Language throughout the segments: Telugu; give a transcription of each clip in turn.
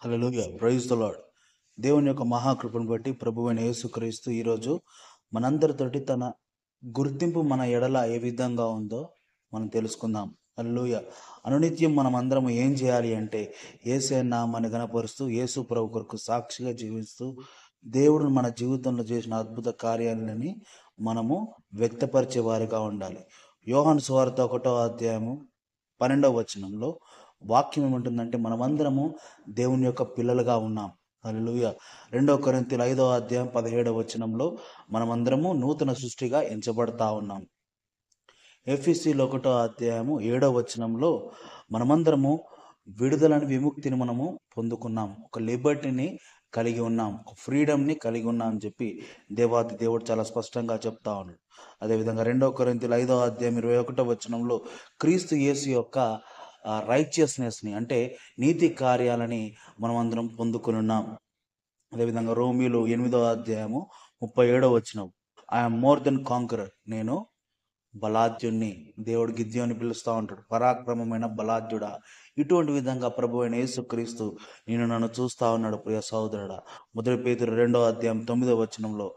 Hallelujah, praise the lord. దేవుని యొక్క మహాకృపను బట్టి ప్రభువైన యేసుక్రీస్తు ఈరోజు మనందరితోటి తన గుర్తింపు మన ఎడల ఏ విధంగా ఉందో మనం తెలుసుకుందాం. హల్లెలూయా. అనునిత్యం మనం అందరం ఏం చేయాలి అంటే యేసే నామాన్ని గణపరుస్తూ యేసు ప్రభు కొరకు సాక్షిగా జీవిస్తూ దేవుడు మన జీవితంలో చేసిన అద్భుత కార్యాలని మనము వ్యక్తపరిచే వారిగా ఉండాలి. యోహాను సువార్త 1వ అధ్యాయము 12వ వచనంలో వాక్యం ఏమంటుందంటే మనమందరము దేవుని యొక్క పిల్లలుగా ఉన్నాం. హల్లెలూయా. 2 కొరింథీయుల 5వ అధ్యాయం 17వ వచనంలో మనమందరము నూతన సృష్టిగా ఎంచబడతా ఉన్నాం. ఎఫెసీయుల 1వ అధ్యాయము 7వ వచనంలో మనమందరము విడుదలని విముక్తిని మనము పొందుకున్నాం, ఒక లిబర్టీని కలిగి ఉన్నాం, ఒక ఫ్రీడమ్ని కలిగి ఉన్నాం అని చెప్పి దేవాది దేవుడు చాలా స్పష్టంగా చెప్తా ఉన్నాడు. అదేవిధంగా 2 కొరింథీయుల 5వ అధ్యాయం 21వ వచనంలో క్రీస్తు యేసు యొక్క రైచియస్నెస్ని అంటే నీతి కార్యాలని మనం అందరం పొందుకుని ఉన్నాం. అదేవిధంగా రోమీయులు 8వ అధ్యాయము 37వ వచనం, ఐఎమ్ మోర్ దెన్ కాంకరర్, నేను బలాఢ్యుణ్ణి. దేవుడు గిద్యోని పిలుస్తూ ఉంటాడు, పరాక్రమమైన బలాఢ్యుడా. ఇటువంటి విధంగా ప్రభు అయిన యేసుక్రీస్తు నన్ను చూస్తా ఉన్నాడు. ప్రియ సహోదరుడా, 1 పేతురు 2వ అధ్యాయం 9వ వచనంలో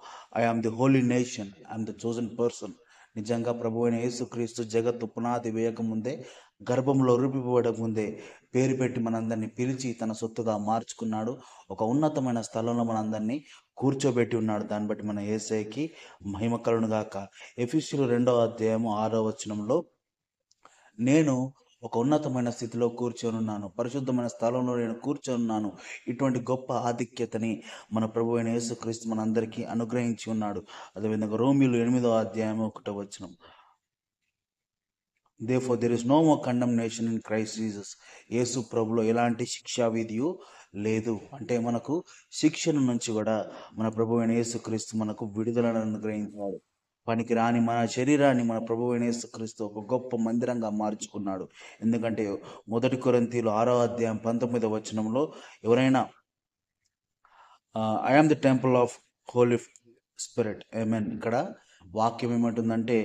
I am the holy nation, I'm the chosen person. నిజంగా ప్రభు అయిన యేసుక్రీస్తు జగత్తు పునాది వేయకముందే, గర్భంలో రూపిపోవడం ముందే పేరు పెట్టి మనందరినీ పిలిచి తన సొత్తుగా మార్చుకున్నాడు. ఒక ఉన్నతమైన స్థలంలో మనందరినీ కూర్చోబెట్టి ఉన్నాడు. దాన్ని బట్టి మన యేసయ్యకి మహిమ కలుగును గాక. ఎఫెసీయుల 2వ అధ్యాయము 6వ వచనంలో నేను ఒక ఉన్నతమైన స్థితిలో కూర్చొని ఉన్నాను, పరిశుద్ధమైన స్థలంలో నేను కూర్చొని ఉన్నాను. ఇటువంటి గొప్ప ఆధిక్యతని మన ప్రభు అయిన యేసుక్రీస్తు మనందరికీ అనుగ్రహించి ఉన్నాడు. అదేవిధంగా రోమీయులు 8వ అధ్యాయం 1వ వచనం, therefore there is no more condemnation in Christ Jesus. యేసు ప్రభులో ఎలాంటి శిక్షా విధియు లేదు. అంటే మనకు శిక్షణ నుంచి కూడా మన ప్రభు అయిన యేసుక్రీస్తు మనకు విడుదలను అనుగ్రహించాడు. పనికి రాని మన శరీరాన్ని మన ప్రభు అయిన యేసుక్రీస్తు ఒక గొప్ప మందిరంగా మార్చుకున్నాడు. ఎందుకంటే 1 కొరింథీయులు 6వ అధ్యాయం 19వ వచనంలో ఎవరైనా I am the temple of Holy Spirit, amen. ఇక్కడ వాక్యం ఏమంటుందంటే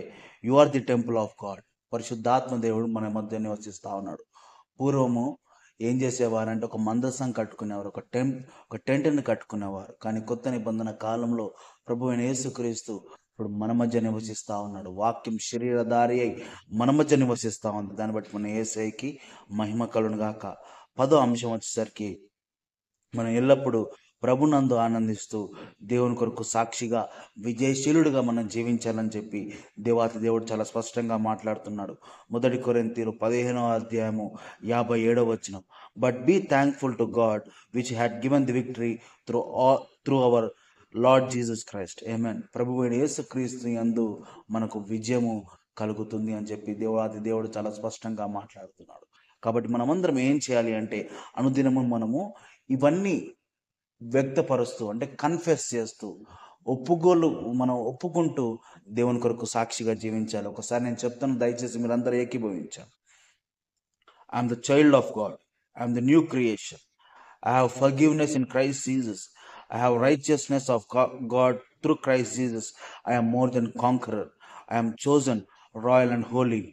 you are the temple of God. పరిశుద్ధాత్మ దేవుడు మన మధ్య నివసిస్తూ ఉన్నాడు. పూర్వము ఏం చేసేవారంటే ఒక మందసం కట్టుకునేవారు, ఒక టెంట్ని కట్టుకునేవారు. కానీ కొత్త నిబంధన కాలంలో ప్రభు అయిన యేసుక్రీస్తు ఇప్పుడు మన మధ్య నివసిస్తూ ఉన్నాడు. వాక్యం శరీరధారి అయి మన మధ్య నివసిస్తూ ఉంది. దాన్ని బట్టి మన యేసయ్యకి మహిమ కలుగును గాక. 10వ అంశం వచ్చేసరికి మనం ఎల్లప్పుడూ ప్రభునందు ఆనందిస్తూ దేవుని కొరకు సాక్షిగా విజయశీలుడిగా మనం జీవించాలని చెప్పి దేవాతి దేవుడు చాలా స్పష్టంగా మాట్లాడుతున్నాడు. 1 కొరింథీయులు 15వ అధ్యాయము 57వ వచనం, but be thankful to God which had given the victory through our Lord Jesus Christ, amen. ప్రభు అయిన యేసుక్రీస్తు యందు మనకు విజయము కలుగుతుంది అని చెప్పి దేవాది దేవుడు చాలా స్పష్టంగా మాట్లాడుతున్నాడు. కాబట్టి మనమందరం ఏం చేయాలి అంటే అనుదినము మనము ఇవన్నీ వ్యక్తపరుస్తూ, అంటే కన్ఫెస్ చేస్తూ, మనం ఒప్పుకుంటూ దేవుని కొరకు సాక్షిగా జీవించాలి. ఒకసారి నేను చెప్తాను, దయచేసి మీరందరూ ఏకీభవించాలి. I'm the child of God, I'm the new creation, I have forgiveness in Christ Jesus, I have righteousness of God through Christ Jesus, I am more than conqueror, I am chosen, royal and holy,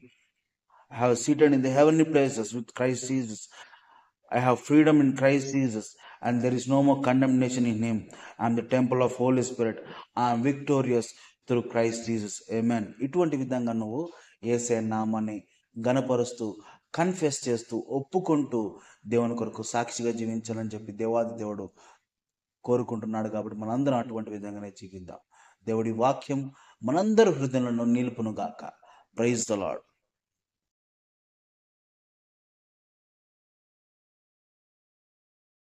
I have seated in the heavenly places with Christ Jesus, I have freedom in Christ Jesus, and there is no more condemnation in Him. I am the temple of Holy Spirit. I am victorious through Christ Jesus. Amen. ఇటువంటి విధంగా నువ్వు యేసయ్య నామాన్ని గణపరుస్తూ, కన్ఫెస్ చేస్తూ, ఒప్పుకుంటూ దేవుని కొరకు సాక్షిగా జీవించాలని చెప్పి దేవాది దేవుడు కోరుకుంటున్నాడు. కాబట్టి మనందరం అటువంటి విధంగానే జీవిద్దాం. దేవుడి వాక్యం మనందరి హృదయంలో నిలుపును గాక. Praise the lord.